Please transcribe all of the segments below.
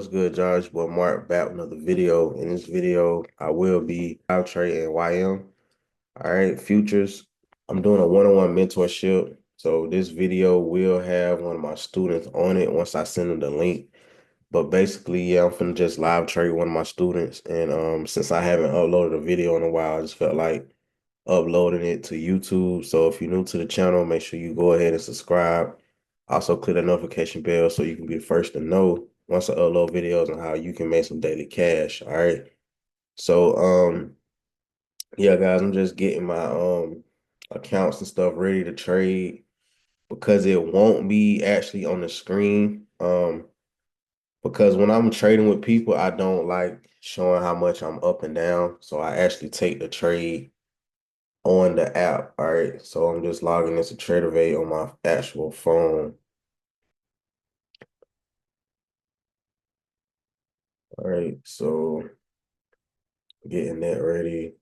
What's good, Josh? Boy, Mark back with another video. In this video, I will be live trading YM. All right, futures. I'm doing a one-on-one mentorship. So this video will have one of my students on it once I send them the link. But basically, yeah, I'm finna just live trade one of my students. And since I haven't uploaded a video in a while, I just felt like uploading it to YouTube. So if you're new to the channel, make sure you go ahead and subscribe. Also click the notification bell so you can be the first to know once I upload videos on how you can make some daily cash. All right. So yeah, guys, I'm just getting my accounts and stuff ready to trade because it won't be actually on the screen. Because when I'm trading with people, I don't like showing how much I'm up and down. So I actually take the trade on the app. All right. So I'm just logging into TraderVate on my actual phone. All right. So getting that ready.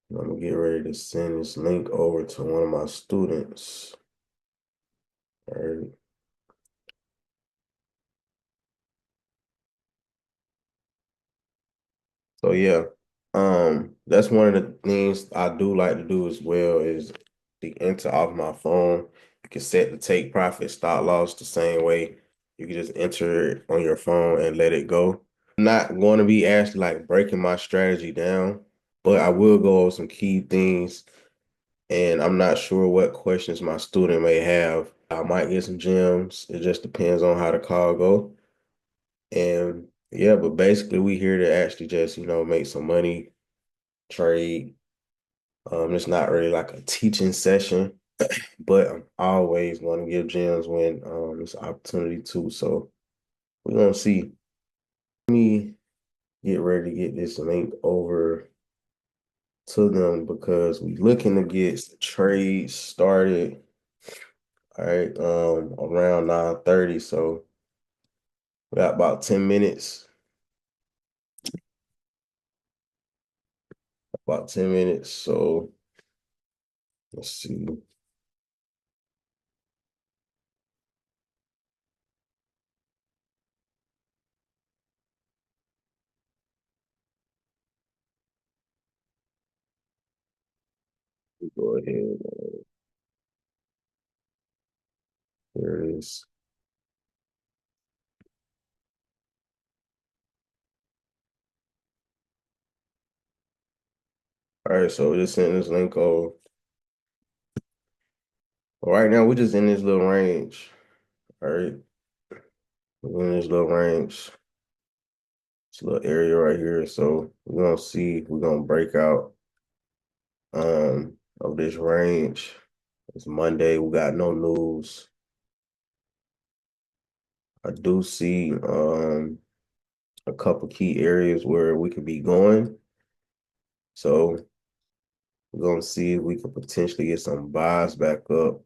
I'm gonna get ready to send this link over to one of my students. All right. So yeah, that's one of the things I do like to do as well is to enter off my phone. You can set the take profit stop loss the same way. You can just enter it on your phone and let it go. I'm not going to be actually like breaking my strategy down, but I will go over some key things. And I'm not sure what questions my student may have. I might get some gems. It just depends on how the call go. And yeah, but basically we here to actually just, make some money, trade. It's not really like a teaching session, but I'm always going to give gems when it's an opportunity to. So we're gonna see. Let me get ready to get this link over to them because we looking to get trades started. All right, around 9:30. So we got about 10 minutes. About 10 minutes. So let's see. Go ahead. Here it is. All right, so we just sent this link over. Right now, we're just in this little range. All right. We're in this little range. This little area right here. So we're gonna see if we're gonna break out of this range. It's Monday, we got no news. I do see a couple key areas where we could be going. So we're gonna see if we could potentially get some buys back up.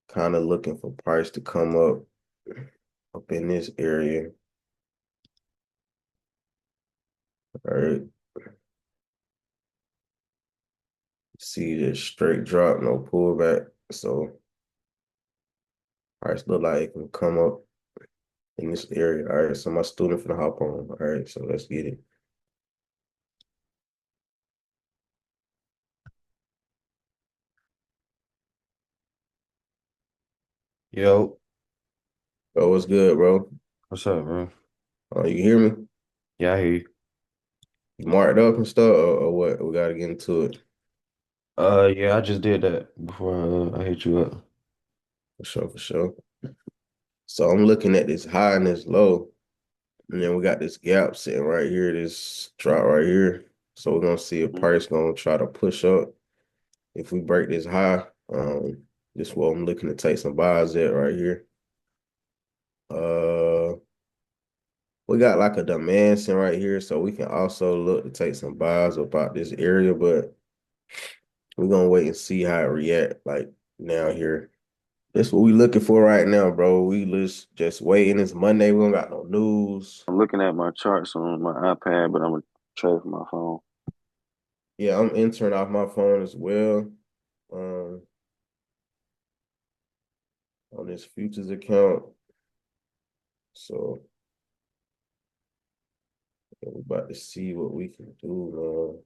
Kind of looking for price to come up in this area. All right. See this straight drop, no pullback. So price look like it can come up in this area. All right. So my student finna hop on. All right. So let's get it. Yo, Oh, what's good, bro? what's up, bro? Oh, you hear me? Yeah, I hear you. You marked up and stuff, or what? We gotta get into it. Yeah, I just did that before I hit you up. For sure, for sure. So I'm looking at this high and this low, and then we got this gap sitting right here, this drop right here. So we're gonna see if Mhm. price gonna try to push up. If we break this high, this is what I'm looking to take some buys at right here. Uh, we got like a demand sitting right here, so we can also look to take some buys about this area, but we're gonna wait and see how it react like now here. That's what we looking for right now, bro. We just waiting. It's Monday. We don't got no news. I'm looking at my charts on my iPad, but I'm gonna trade from my phone. Yeah, I'm entering off my phone as well. Um, on this futures account. So yeah, we're about to see what we can do, man.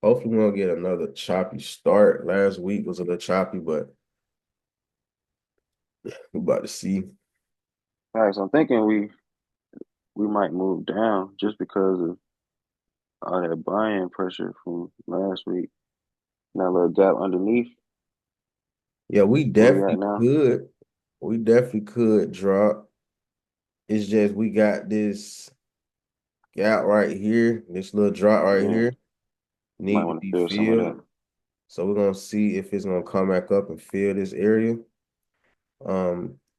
Hopefully we don't get another choppy start. Last week was a little choppy, but we're about to see. All right, so I'm thinking we might move down just because of all that buying pressure from last week. That little gap underneath Yeah, we where we at definitely now. could. We definitely could drop. It's just we got this gap right here, this little drop right Yeah, here might need to want be to feel some of filled. that. So we're gonna see if it's gonna come back up and fill this area.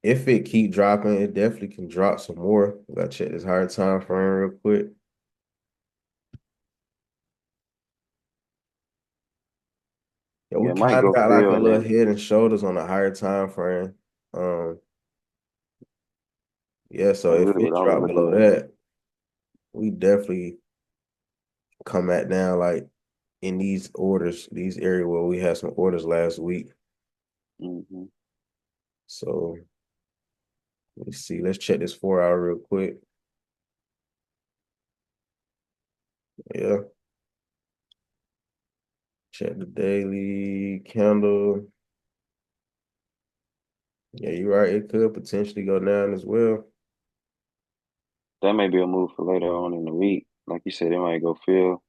If it keep dropping, it definitely can drop some more. We gotta check this higher time frame real quick. Yeah, Yeah, we it might kind of go got like a fill and little then head and shoulders on the higher time frame. Um, yeah, so that's if really it what I was drop looking below at. that, we definitely come back down like in these orders, these areas where we had some orders last week. Hmm. So let's see. Let's check this 4 hour real quick. Yeah, check the daily candle. Yeah, you're right. It could potentially go down as well. That may be a move for later on in the week. Like you said, it might go fill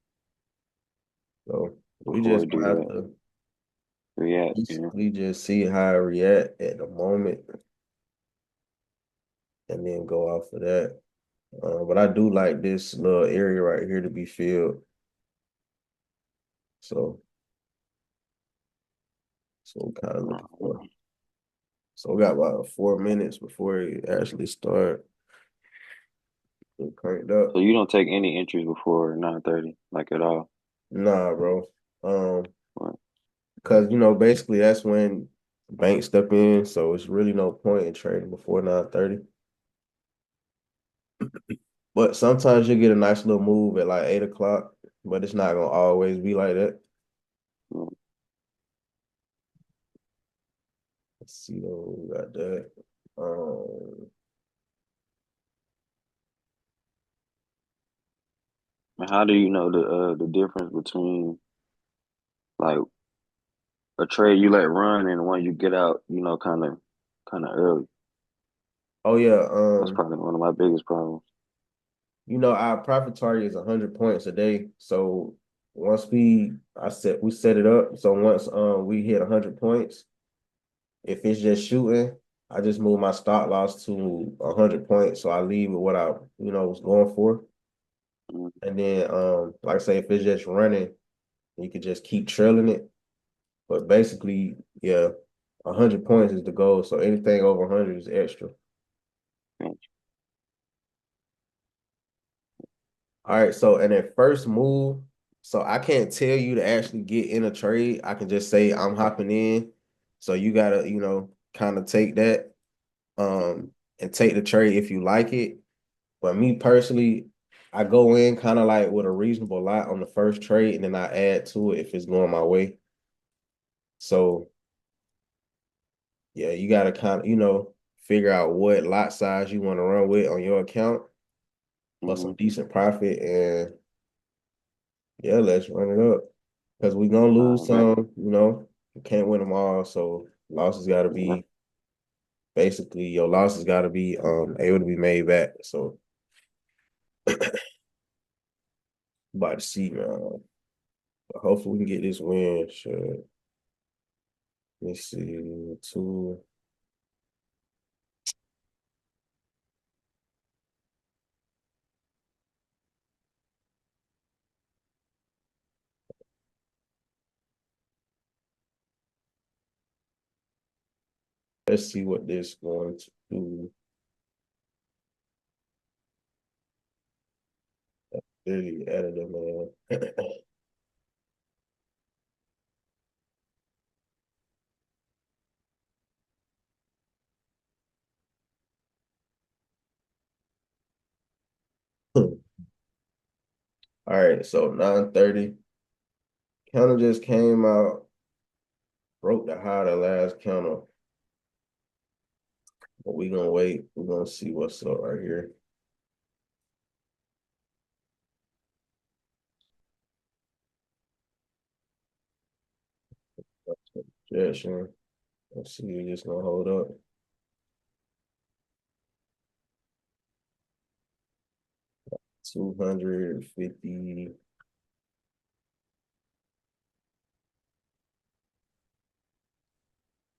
So we before just it do gonna have that. to React, basically just see how I react at the moment and then go off of that. But I do like this little area right here to be filled. So, so we're kind of looking for. So we got about 4 minutes before it actually start. Get cranked up. So you don't take any entries before 9:30, like at all. Nah, bro. Um, Right. because basically that's when banks step in, so it's really no point in trading before 9:30. But sometimes you get a nice little move at like 8 o'clock, but it's not gonna always be like that. Mm. Let's see though, we got that. Um, And how do you know the difference between like a trade you let run and one you get out, kind of early? oh yeah, That's probably one of my biggest problems. our profit target is 100 points a day. So once we set it up. So once we hit 100 points, if it's just shooting, I just move my stop loss to 100 points. So I leave with what I was going for. Mm. And then like I say, if it's just running, you could just keep trailing it. But basically, yeah, 100 points is the goal. So anything over 100 is extra. All right, so and then first move, so I can't tell you to actually get in a trade. I can just say I'm hopping in. So you gotta, kind of take that and take the trade if you like it. But me personally, I go in kind of like with a reasonable lot on the first trade, and then I add to it if it's going my way. So yeah, you gotta kind of, figure out what lot size you want to run with on your account for Mm-hmm. some decent profit and yeah, let's run it up. Because we're gonna lose Bet. some, we can't win them all. So losses gotta Yeah. be basically your losses gotta be able to be made back. So about to see, man. But hopefully we can get this win. Sure. Let me see. Two. Let's see what this going to do. Really added them, man. All right, so 9:30. Counter just came out, broke the high of the last counter. But we gonna wait. We're gonna see what's up right here. Projection. Let's see if it's gonna hold up. $250.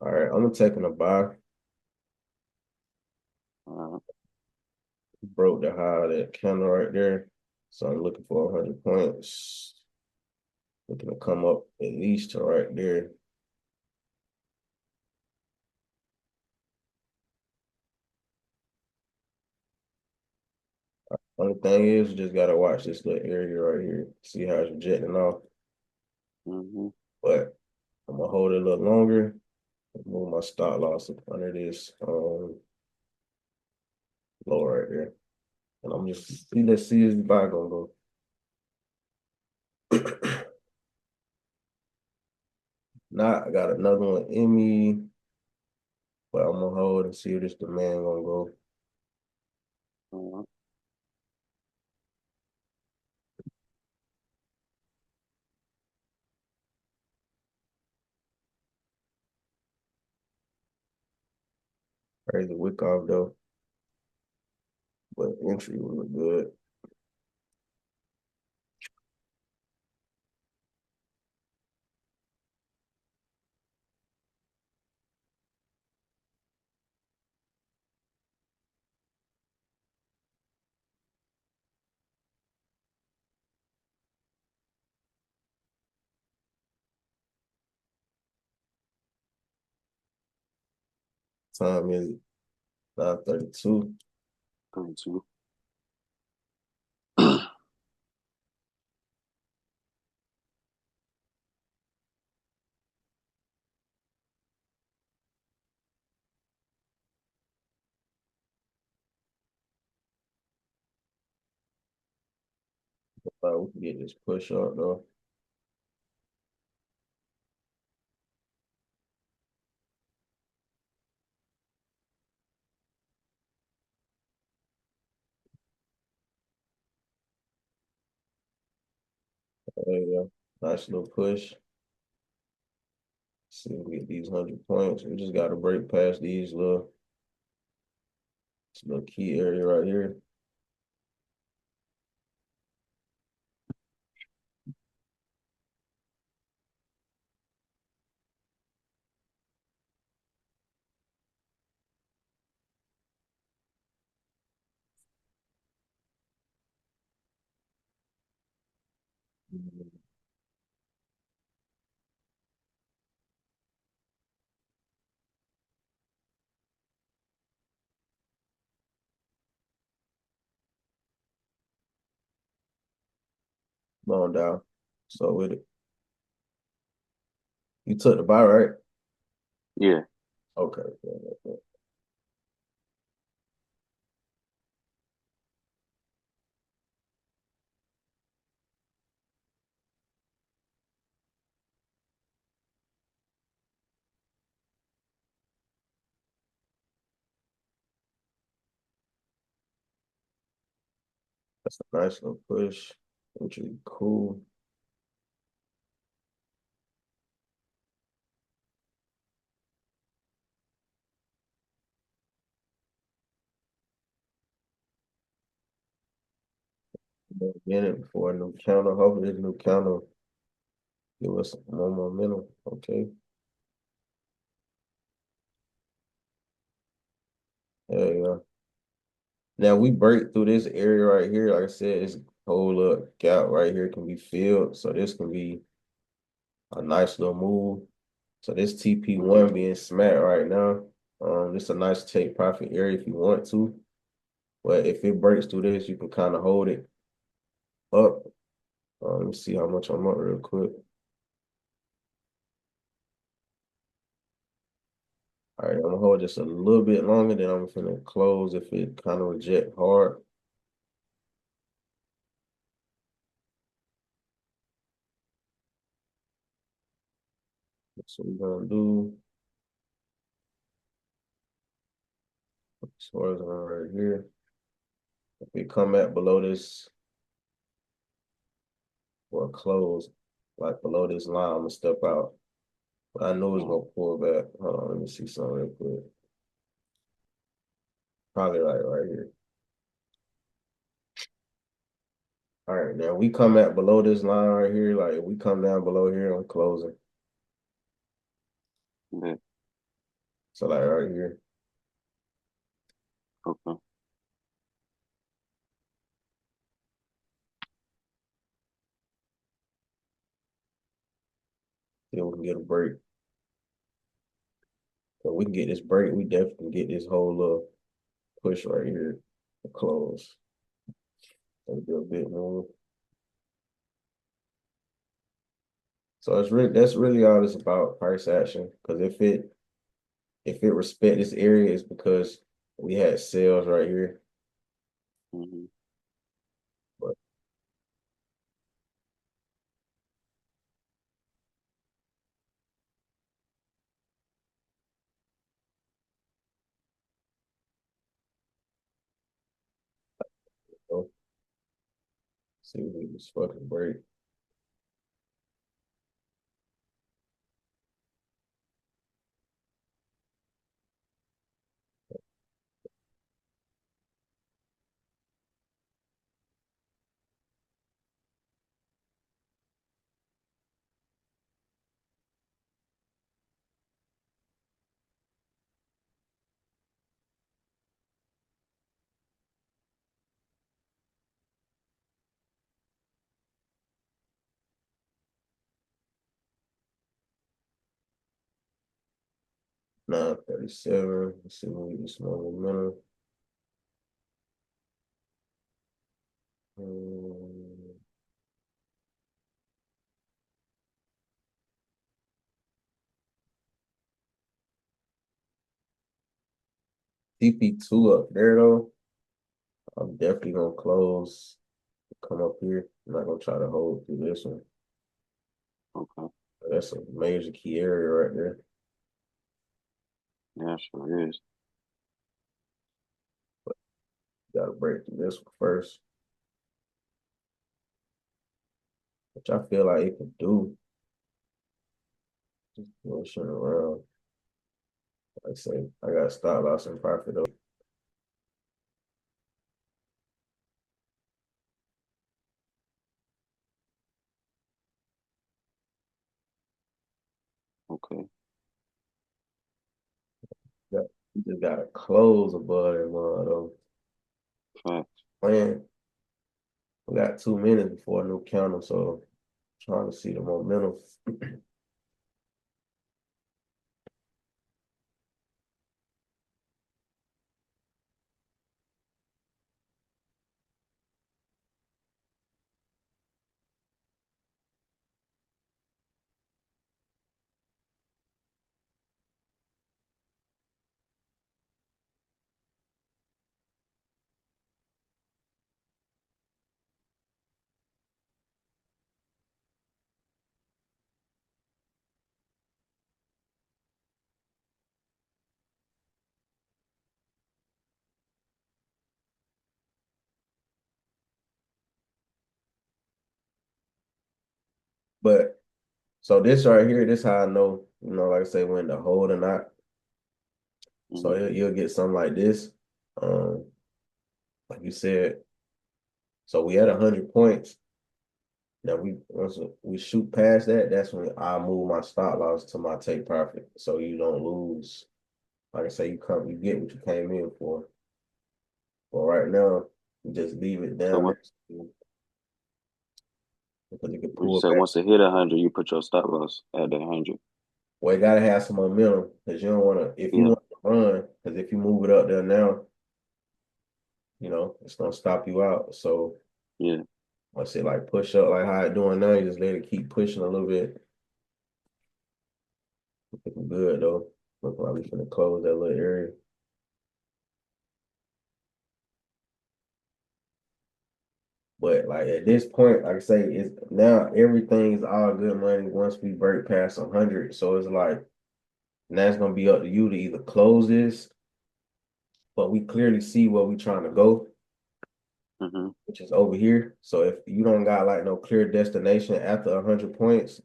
All right, I'm taking a buy. Broke the high of that candle right there. So I'm looking for 100 points. Looking to come up at least to right there. Only thing is, you just gotta watch this little area right here. See how it's rejecting off. But I'm gonna hold it a little longer. Move my stop loss up under this low right there. And I'm just let's see this buy gonna go. Now I got another one in me, but I'm gonna hold and see if this demand gonna go. Crazy wick off though, but entry will look good. Time is 9:32. 32. We can get this push up though. There you go. Nice little push. See if we get these 100 points. We just gotta break past these little key area right here. Come on down. So with it. You took the buy, right? Yeah. Okay. Yeah. That's a nice little push, which is cool. Get it before a new counter. Hopefully this new counter give us more momentum. Okay. There you go. Now we break through this area right here. Like I said, this whole little gap right here can be filled. So this can be a nice little move. So this TP1 being smacked right now. This is a nice take profit area if you want to. But if it breaks through this, you can kind of hold it up. Let me see how much I'm up real quick. All right, I'm gonna hold just a little bit longer, then I'm gonna close if it kind of reject hard. That's what we're gonna do. horizontal right here. If we come back below this or close, like below this line, I'm gonna step out. But I know it's gonna pull back. Hold on, let me see something real quick. Probably like right here. All right, now we come at below this line right here. Like if we come down below here, I'm closing. Yeah. So like right here. Okay. Then we can get a break. So we can get this break. We definitely can get this whole little push right here to close. That'll be a bit more. So it's really that's really all it's about, price action. Because if it respect this area, it's because we had sales right here. Mm-hmm. But oh, see if we can just fucking break. Now 37. Let's see if we get some more momentum. TP2 up there though. I'm definitely gonna close, come up here. I'm not gonna try to hold through this one. Okay. That's a major key area right there. Yeah, sure is. Gotta break through this one first, which I feel like it can do. Just motion around. Like I say, I got stop loss and profit though. Okay. You just gotta close above that one though. Facts. Man, we got 2 minutes before a new counter, so trying to see the momentum. But so this right here, this how I know, like I say, when to hold or not. So Mm-hmm. you'll get something like this. Um, like you said, so we had 100 points. Now once we shoot past that, that's when I move my stop loss to my take profit. So you don't lose. Like I say, you get what you came in for. But right now, you just leave it So down what there because you can you pull say back. once it hit 100, you put your stop loss at that 100. Well, you gotta have some momentum because you don't want to. If you Yeah. want to run, because if you move it up there now, it's gonna stop you out. So Yeah. I say like push up like how it doing now. You just let it keep pushing a little bit. Looking good though. Look like we finna close that little area. But like at this point, like I say, it's now everything's all good money once we break past 100. So it's like now it's gonna be up to you to either close this but we clearly see where we trying to go, Mm-hmm. which is over here. So if you don't got like no clear destination after 100 points,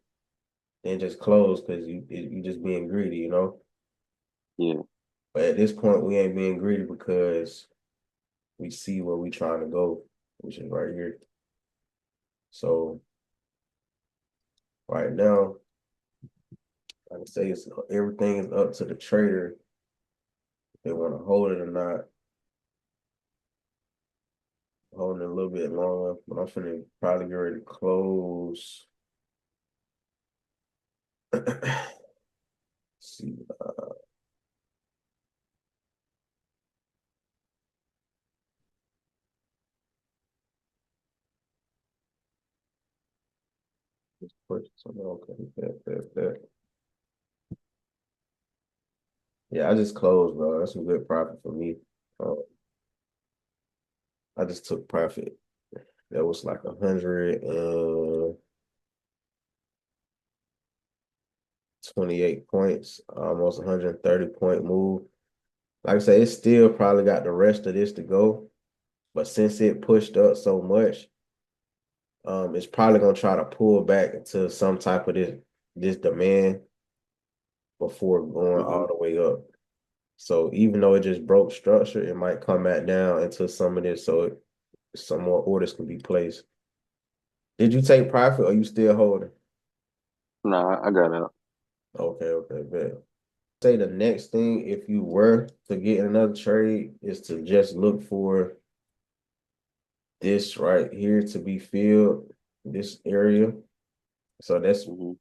then just close because you just being greedy, you know. Yeah. But at this point, we ain't being greedy because we see where we trying to go, which is right here. So right now, like I say, everything is up to the trader if they want to hold it or not. Holding it a little bit longer, but I'm finna probably get ready to close. See, this purchase. Okay, that. Yeah, I just closed, bro. That's some good profit for me. I just took profit. That was like 128 points, almost 130-point move. Like I say, it still probably got the rest of this to go, but since it pushed up so much, it's probably gonna try to pull back into some type of this demand before going Mm-hmm. all the way up. So even though it just broke structure, it might come back down into some of this, so some more orders can be placed. Did you take profit or you still holding? Nah, I got out. Okay, bet. Say the next thing, if you were to get another trade, is to just look for this right here to be filled, this area. So Mm-hmm.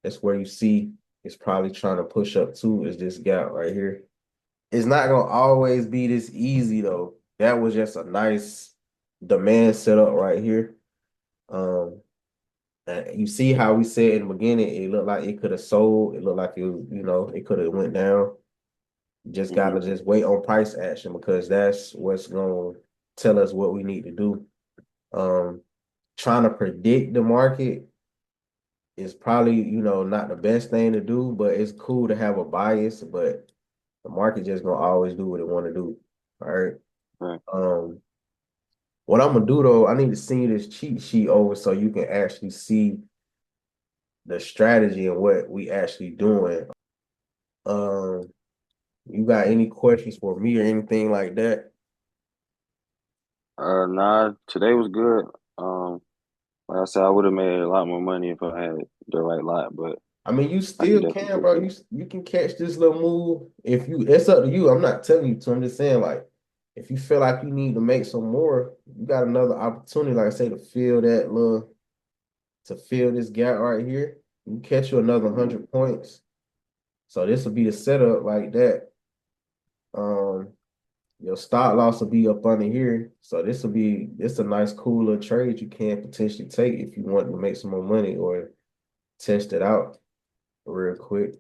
that's where you see it's probably trying to push up to is this gap right here. It's not gonna always be this easy though. That was just a nice demand setup right here. And you see how we said in the beginning, it looked like it could have sold. It looked like it was, it could have went down. Just Mm-hmm. gotta just wait on price action because that's what's gonna tell us what we need to do. Um, Trying to predict the market is probably, not the best thing to do, but it's cool to have a bias, but the market just gonna always do what it want to do. All right. Right. What I'm gonna do though, I need to send you this cheat sheet over so you can actually see the strategy and what we actually doing. Um, you got any questions for me or anything like that? Nah, today was good. Like I said, I would have made a lot more money if I had the right lot, but I mean, you I can still definitely can, fix bro. it. You can catch this little move if you. It's up to you. I'm not telling you to. I'm just saying, like, if you feel like you need to make some more, you got another opportunity, like I say, to fill this gap right here. You catch you another Mm-hmm. 100 points. So this will be the setup like that. Um, your stop loss will be up under here. So this a nice cool little trade you can potentially take if you want to make some more money or test it out real quick.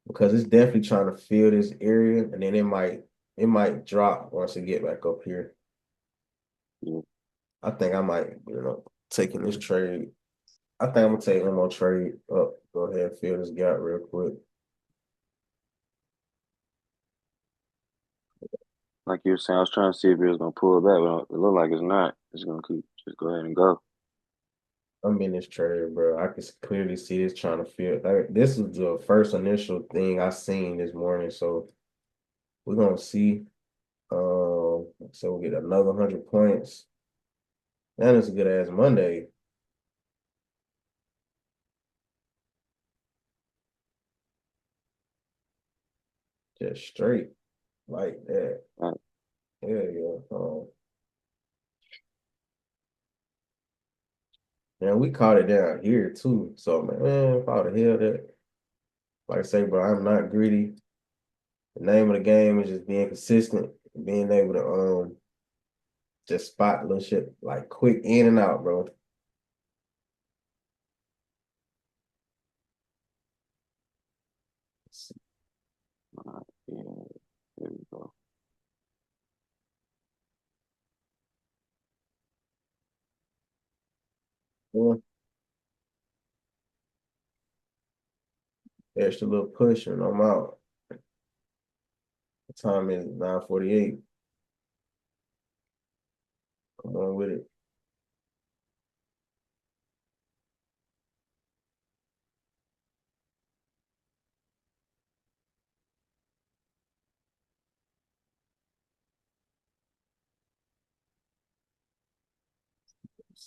Because it's definitely trying to fill this area, and then it might drop once it get back up here. Yeah. I think I might, taking this trade. I think I'm gonna take one more trade up. Go ahead and fill this gap real quick. Like you were saying, I was trying to see if it was gonna pull back, but it looked like it's not. It's gonna keep just go ahead and go. I'm in this trade, bro. I can clearly see this trying to fill. Like, this is the first initial thing I seen this morning, so we're gonna see. So we'll get another 100 points. And it's a good ass Monday. Just straight like that. Right. Yeah. Man, we caught it down here too. So man, if I would have held it, like I say, bro, I'm not greedy. The name of the game is just being consistent, being able to just spot little shit like quick in and out, bro. Yeah. There we go. Yeah, extra little push and I'm out. Time is 9:48. Come on with it.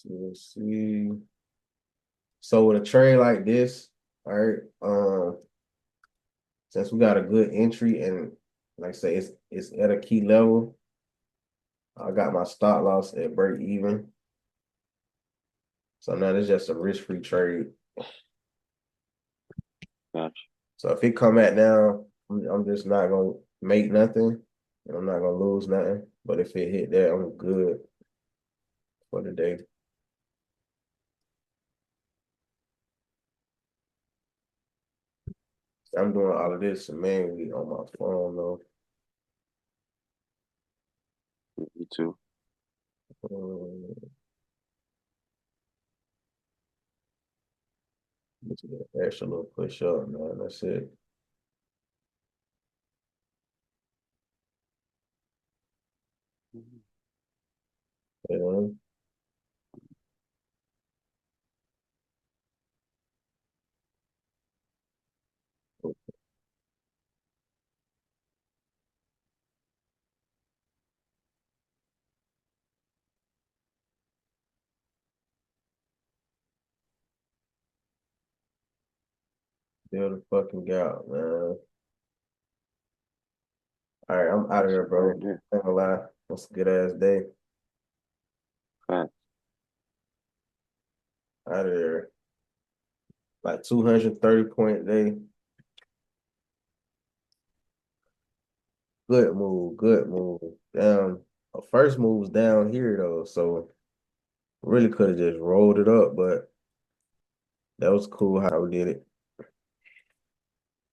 Let's see. So with a trade like this, all right, since we got a good entry and like I say, it's at a key level, I got my stop loss at break even. So now it's just a risk-free trade. Gotcha. So if it come at now, I'm just not gonna make nothing, and I'm not gonna lose nothing. But if it hit that, I'm good for the day. I'm doing all of this mainly on my phone though. Me too. Just get an extra little push up, man. That's it. Yeah. Fill the fucking gap, man. All right, I'm out of here, bro. Right there. Ain't gonna lie. That's a good ass day. Fact. Out of there. Like 230-point day. Good move, good move. Down. The first move was down here though, so really could have just rolled it up, but that was cool how we did it.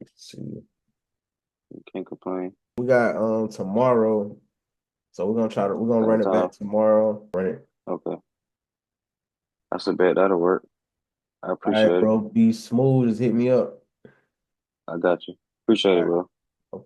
Let's see. Can't complain. We got tomorrow. So we're gonna run Same it back time. tomorrow. Run it. Okay. That's a bet. That'll work. I All right, appreciate it. bro. Be smooth. Just hit me up. I got you. Appreciate All it, bro. right.